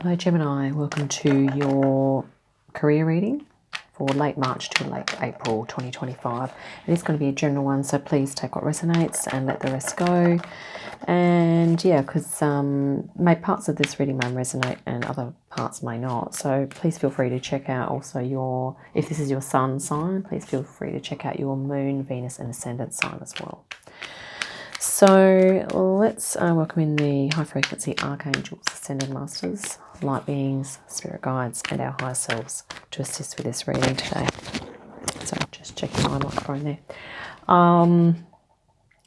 Hello Gemini, welcome to your career reading for late March to late April 2025. It is going to be a general one, so please take what resonates and let the rest go. And yeah, because parts of this reading may resonate and other parts may not. So please feel free to check out also if this is your sun sign, please feel free to check out your moon, Venus and Ascendant sign as well. So let's welcome in the high frequency archangels, ascended masters, light beings, spirit guides, and our higher selves to assist with this reading today. So just checking my microphone there.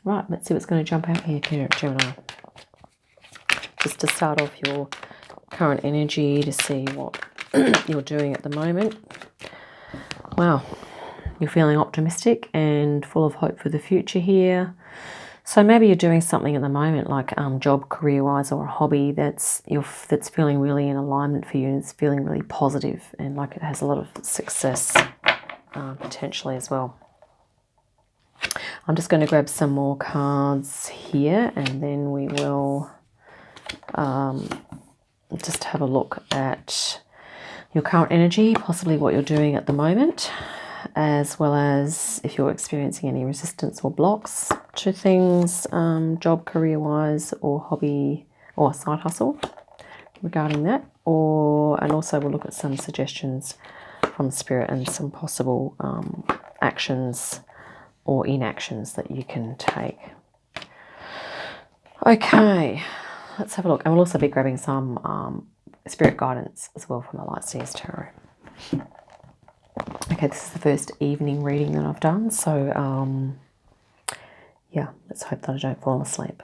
Right, let's see what's going to jump out here, Gemini. Just to start off your current energy to see what you're doing at the moment. Wow, you're feeling optimistic and full of hope for the future here. So maybe you're doing something at the moment like job, career-wise, or a hobby that's feeling really in alignment for you and it's feeling really positive and like it has a lot of success potentially as well. I'm just going to grab some more cards here and then we will just have a look at your current energy, possibly what you're doing at the moment, as well as if you're experiencing any resistance or blocks to things, job, career-wise, or hobby or side hustle regarding that. And also we'll look at some suggestions from Spirit and some possible actions or inactions that you can take. Okay, let's have a look. And we'll also be grabbing some Spirit guidance as well from the Light Seers Tarot. Okay, this is the first evening reading that I've done, so yeah, let's hope that I don't fall asleep.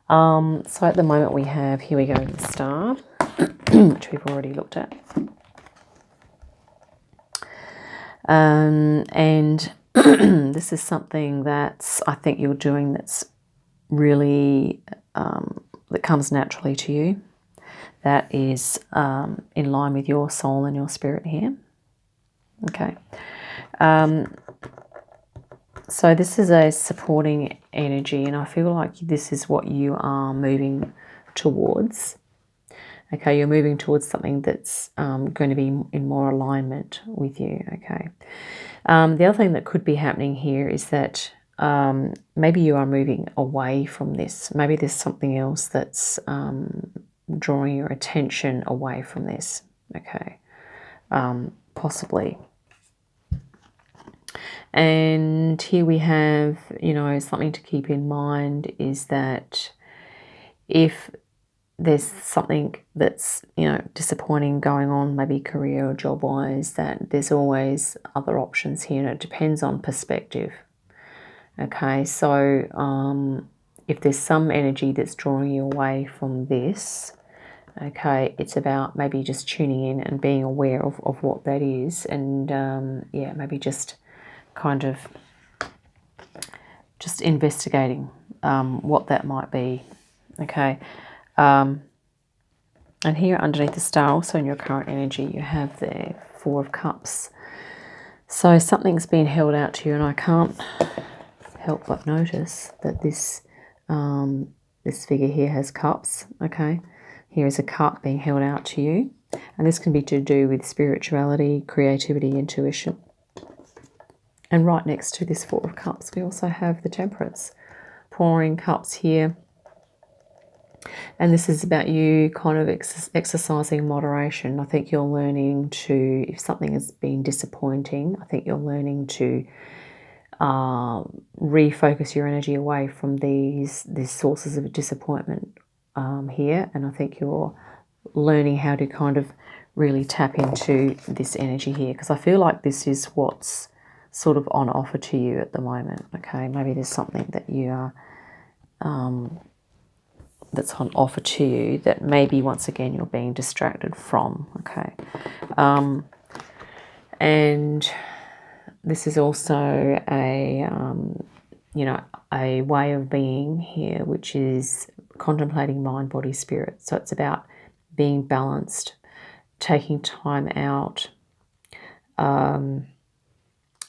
So at the moment we have, here we go, the Star, which we've already looked at. And this is something that's, I think you're doing that's really, that comes naturally to you, that is in line with your soul and your spirit here. Okay, so this is a supporting energy and I feel like this is what you are moving towards. Okay, you're moving towards something that's going to be in more alignment with you. Okay, the other thing that could be happening here is that maybe you are moving away from this. Maybe there's something else that's drawing your attention away from this. Okay, possibly. And here we have, something to keep in mind is that if there's something that's, disappointing going on, maybe career or job-wise, that there's always other options here, and it depends on perspective. Okay, so if there's some energy that's drawing you away from this, okay, it's about maybe just tuning in and being aware of what that is, and yeah, maybe just kind of just investigating what that might be. Okay, and here underneath the Star, also in your current energy, you have the Four of Cups. So something's been held out to you, and I can't help but notice that this figure here has cups. Okay, here is a cup being held out to you, and this can be to do with spirituality, creativity, intuition. And right next to this Four of Cups, we also have the Temperance, pouring cups here. And this is about you kind of exercising moderation. I think you're learning to, if something has been disappointing, I think you're learning to refocus your energy away from these sources of disappointment here. And I think you're learning how to kind of really tap into this energy here, because I feel like this is what's sort of on offer to you at the moment. Okay, maybe there's something that you are that's on offer to you that maybe once again you're being distracted from. Okay, and this is also a a way of being here, which is contemplating mind, body, spirit. So it's about being balanced, taking time out,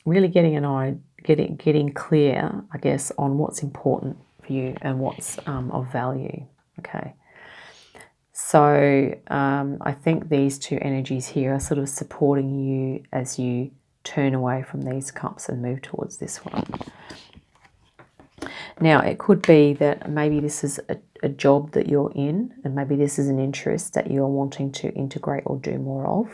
really getting clear, I guess, on what's important for you and what's of value. Okay, So I think these two energies here are sort of supporting you as you turn away from these cups and move towards this one. Now, it could be that maybe this is a job that you're in, and maybe this is an interest that you're wanting to integrate or do more of.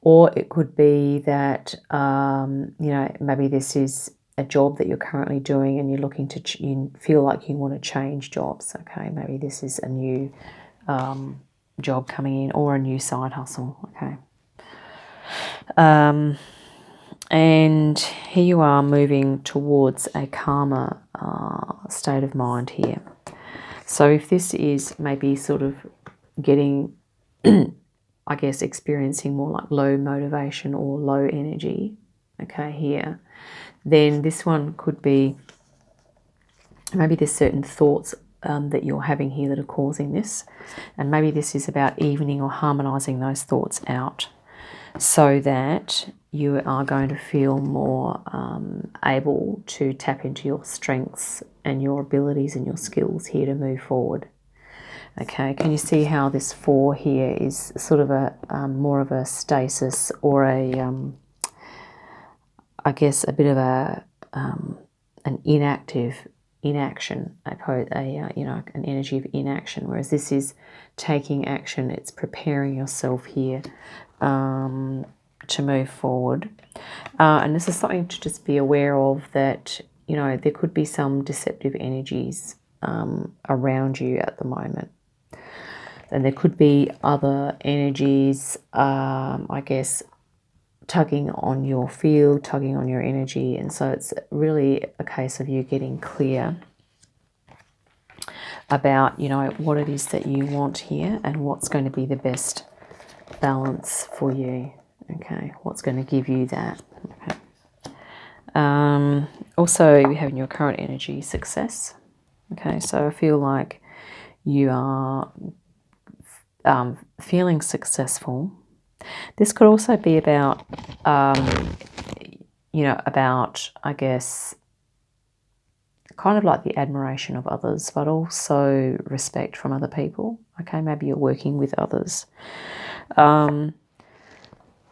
Or it could be that, you know, maybe this is a job that you're currently doing and you're looking to, you feel like you want to change jobs. Okay, maybe this is a new job coming in or a new side hustle. Okay. And here you are moving towards a calmer state of mind here. So if this is maybe sort of getting, I guess, experiencing more like low motivation or low energy, okay, here, then this one could be, maybe there's certain thoughts that you're having here that are causing this. And maybe this is about evening or harmonizing those thoughts out so that you are going to feel more able to tap into your strengths and your abilities and your skills here to move forward. Okay, can you see how this 4 here is sort of a more of a stasis or a, I guess, a bit of a an inaction, you know, an energy of inaction, whereas this is taking action. It's preparing yourself here to move forward. And this is something to just be aware of, that, you know, there could be some deceptive energies around you at the moment. And there could be other energies, I guess, tugging on your field, tugging on your energy. And so it's really a case of you getting clear about, you know, what it is that you want here and what's going to be the best balance for you. Okay, what's going to give you that. Okay. Also, you have in your current energy success. Okay, so I feel like you are feeling successful. This could also be about, you know, about, I guess, kind of like the admiration of others, but also respect from other people. Okay, maybe you're working with others.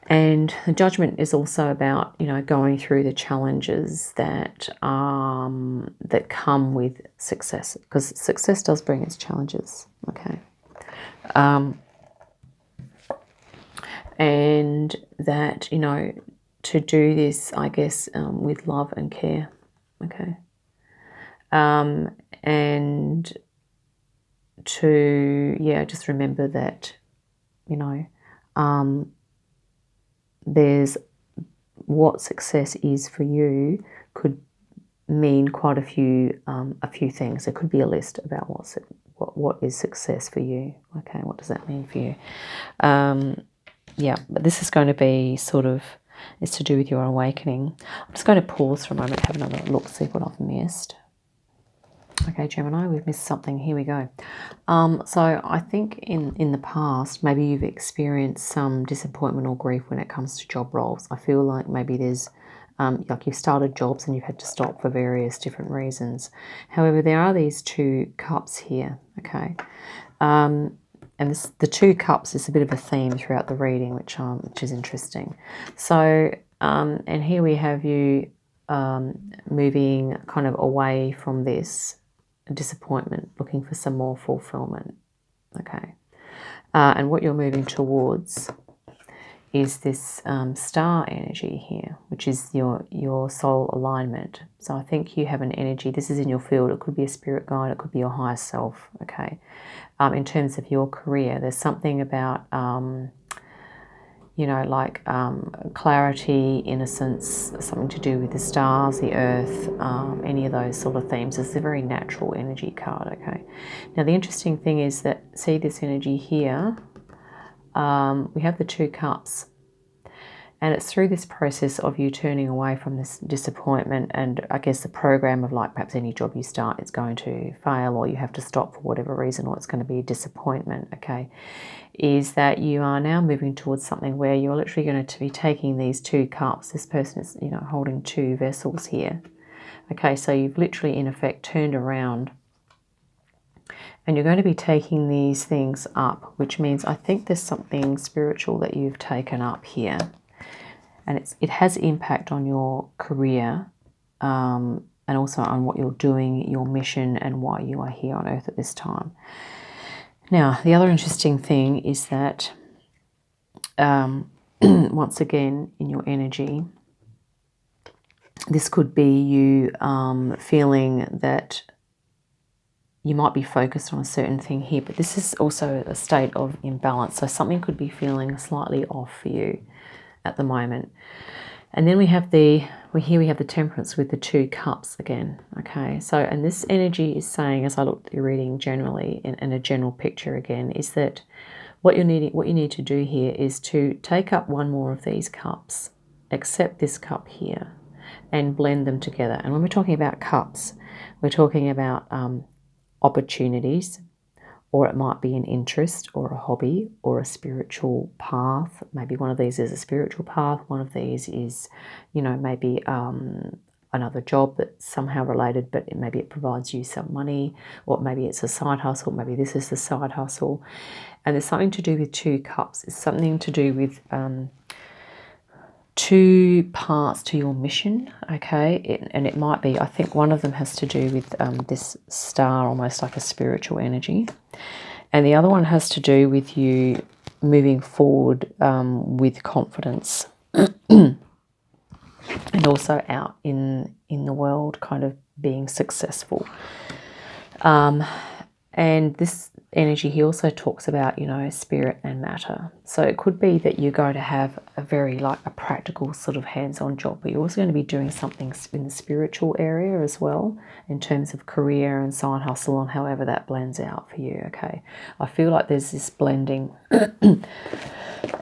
And the judgment is also about, you know, going through the challenges that that come with success, because success does bring its challenges. Okay. And that, you know, to do this, I guess, with love and care. Okay. And to, yeah, just remember that, you know, there's what success is for you could mean quite a few things. There could be a list about what is success for you. Okay, what does that mean for you? Yeah, but this is going to be sort of, it's to do with your awakening. I'm just going to pause for a moment, have another look, see what I've missed. Okay, Gemini, we've missed something. Here we go. So I think in the past, maybe you've experienced some disappointment or grief when it comes to job roles. I feel like maybe there's, like you've started jobs and you've had to stop for various different reasons. However, there are these 2 cups here, okay? And the 2 cups is a bit of a theme throughout the reading, which is interesting. So, and here we have you moving kind of away from this disappointment, looking for some more fulfillment. Okay. And what you're moving towards is this star energy here, which is your soul alignment. So I think you have an energy, this is in your field, it could be a spirit guide, it could be your higher self. Okay. In terms of your career, there's something about you know, like clarity, innocence, something to do with the stars, the earth, any of those sort of themes. It's a very natural energy card, okay? Now, the interesting thing is that, see this energy here, we have the 2 cups. And it's through this process of you turning away from this disappointment and I guess the program of, like, perhaps any job you start, it's going to fail or you have to stop for whatever reason, or it's going to be a disappointment, okay, is that you are now moving towards something where you're literally going to be taking these 2 cups. This person is, you know, holding 2 vessels here. Okay, so you've literally, in effect, turned around And you're going to be taking these things up, which means I think there's something spiritual that you've taken up here. And it has impact on your career, and also on what you're doing, your mission, and why you are here on Earth at this time. Now, the other interesting thing is that, once again, in your energy, this could be you feeling that you might be focused on a certain thing here, but this is also a state of imbalance. So something could be feeling slightly off for you at the moment. And then we have the Temperance with the 2 cups again. Okay, so, and this energy is saying, as I look at your reading generally, in a general picture again, is that what you need to do here is to take up one more of these cups, accept this cup here, and blend them together. And when we're talking about cups, we're talking about opportunities, or it might be an interest or a hobby or a spiritual path. Maybe one of these is a spiritual path, one of these is, maybe another job that's somehow related, but maybe it provides you some money, or maybe it's a side hustle, maybe this is the side hustle. And there's something to do with 2 cups. It's something to do with 2 parts to your mission, okay? And it might be, I think one of them has to do with this star, almost like a spiritual energy. And the other one has to do with you moving forward with confidence. And also out in the world, kind of being successful. And this energy, he also talks about, spirit and matter. So it could be that you're going to have a very, a practical sort of hands-on job, but you're also going to be doing something in the spiritual area as well, in terms of career and side hustle, and however that blends out for you, okay? I feel like there's this blending.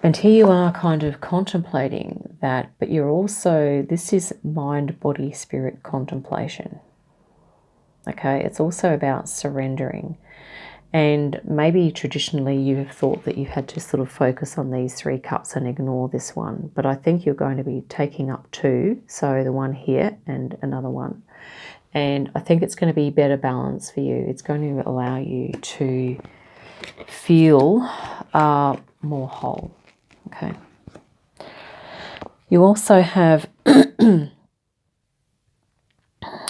And here you are kind of contemplating that, but you're also, this is mind, body, spirit contemplation. Okay, it's also about surrendering. And maybe traditionally you have thought that you've had to sort of focus on these 3 cups and ignore this one. But I think you're going to be taking up 2. So the one here and another one. And I think it's going to be better balance for you. It's going to allow you to feel more whole. Okay. You also have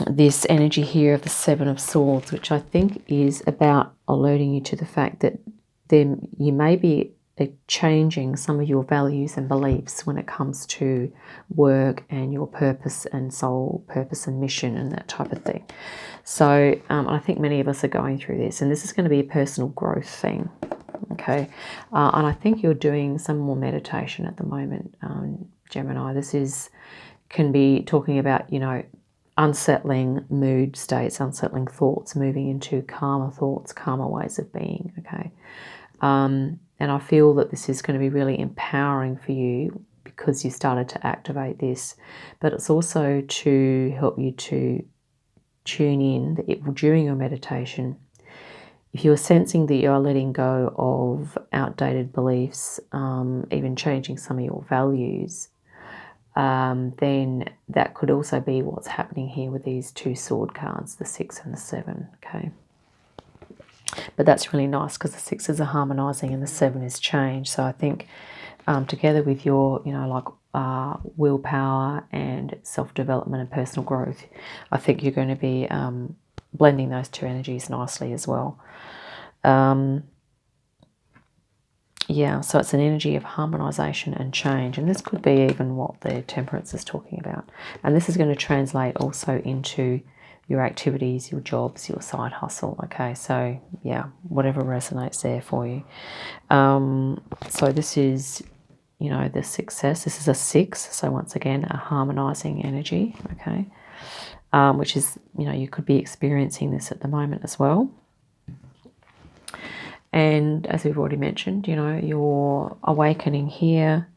this energy here of the 7 of Swords, which I think is about alerting you to the fact that then you may be changing some of your values and beliefs when it comes to work and your purpose and soul purpose and mission and that type of thing. So I think many of us are going through this, and this is going to be a personal growth thing. Okay, and I think you're doing some more meditation at the moment, Gemini. This can be talking about, unsettling mood states, unsettling thoughts, moving into calmer thoughts, calmer ways of being, okay? And I feel that this is going to be really empowering for you because you started to activate this, but it's also to help you to tune in during your meditation. If you're sensing that you are letting go of outdated beliefs, even changing some of your values, then that could also be what's happening here with these 2 sword cards, the 6 and the 7, okay? But that's really nice because the 6s are harmonizing and the 7 is change. So I think together with your, willpower and self-development and personal growth, I think you're going to be blending those 2 energies nicely as well. Yeah, so it's an energy of harmonization and change. And this could be even what the Temperance is talking about. And this is going to translate also into your activities, your jobs, your side hustle. Okay, so yeah, whatever resonates there for you. So this is, the success. This is a 6. So once again, a harmonizing energy. Okay, which is, you could be experiencing this at the moment as well. And as we've already mentioned, you're awakening here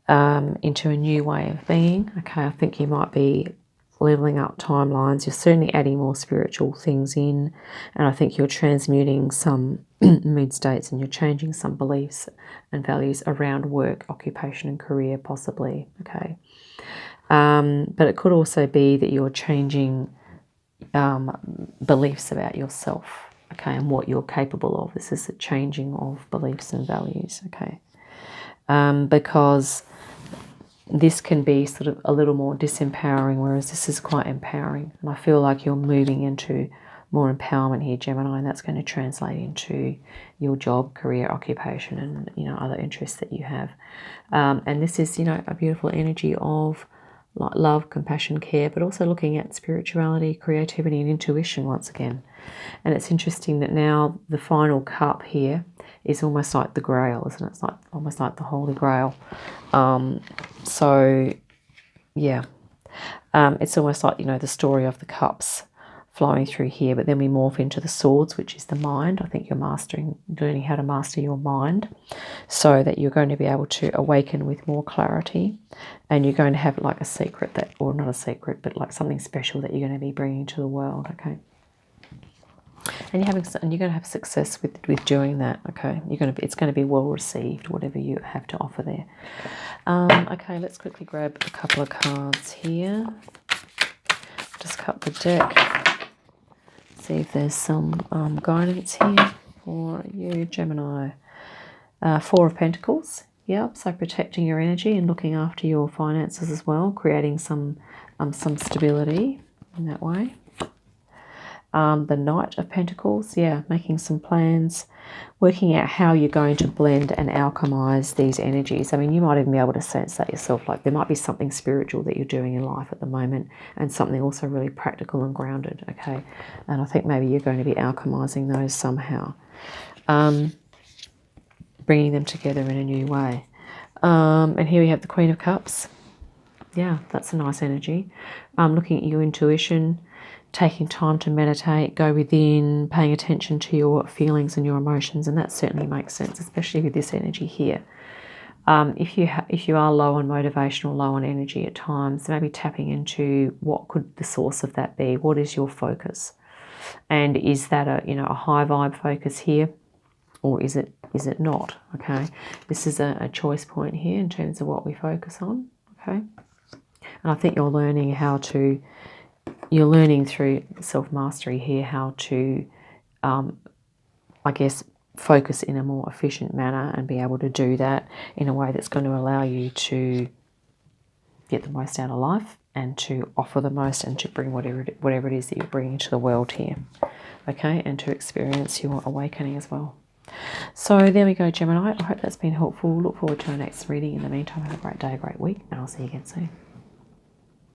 into a new way of being. Okay, I think you might be leveling up timelines. You're certainly adding more spiritual things in. And I think you're transmuting some mood states and you're changing some beliefs and values around work, occupation and career possibly. Okay. But it could also be that you're changing beliefs about yourself. okay, and what you're capable of. This is a changing of beliefs and values, okay, because this can be sort of a little more disempowering, whereas this is quite empowering. And I feel like you're moving into more empowerment here, Gemini, and that's going to translate into your job, career, occupation, and, you know, other interests that you have. And this is, you know, a beautiful energy of like love, compassion, care, but also looking at spirituality, creativity, and intuition once again. And it's interesting that now the final cup here is almost like the Grail, isn't it? It's like almost like the Holy Grail. So yeah, it's almost like, you know, the story of the cups flowing through here, but then we morph into the swords, which is the mind. I think you're learning how to master your mind, so that you're going to be able to awaken with more clarity, and you're going to have like a secret that, or not a secret, but like something special that you're going to be bringing to the world, okay? And you're going to have success with doing that, okay? It's going to be well received, whatever you have to offer there. Okay, let's quickly grab a couple of cards here. Just cut the deck. See if there's some guidance here for you, Gemini. Four of Pentacles. Yep, so protecting your energy and looking after your finances as well, creating some stability in that way. The Knight of Pentacles, yeah, making some plans, working out how you're going to blend and alchemize these energies. I mean, you might even be able to sense that yourself, like there might be something spiritual that you're doing in life at the moment, and something also really practical and grounded, okay? And I think maybe you're going to be alchemizing those somehow, bringing them together in a new way. And here we have the Queen of Cups. Yeah, that's a nice energy. Looking at your intuition, taking time to meditate, go within, paying attention to your feelings and your emotions, and that certainly makes sense, especially with this energy here. If you are low on motivation or low on energy at times, maybe tapping into what could the source of that be. What is your focus, and is that a high vibe focus here, or is it not? Okay, this is a choice point here in terms of what we focus on. Okay, and I think you're learning through self-mastery here how to, I guess, focus in a more efficient manner and be able to do that in a way that's going to allow you to get the most out of life and to offer the most and to bring whatever it is that you're bringing to the world here, okay, and to experience your awakening as well. So there we go, Gemini. I hope that's been helpful. Look forward to our next reading. In the meantime, have a great day, a great week, and I'll see you again soon.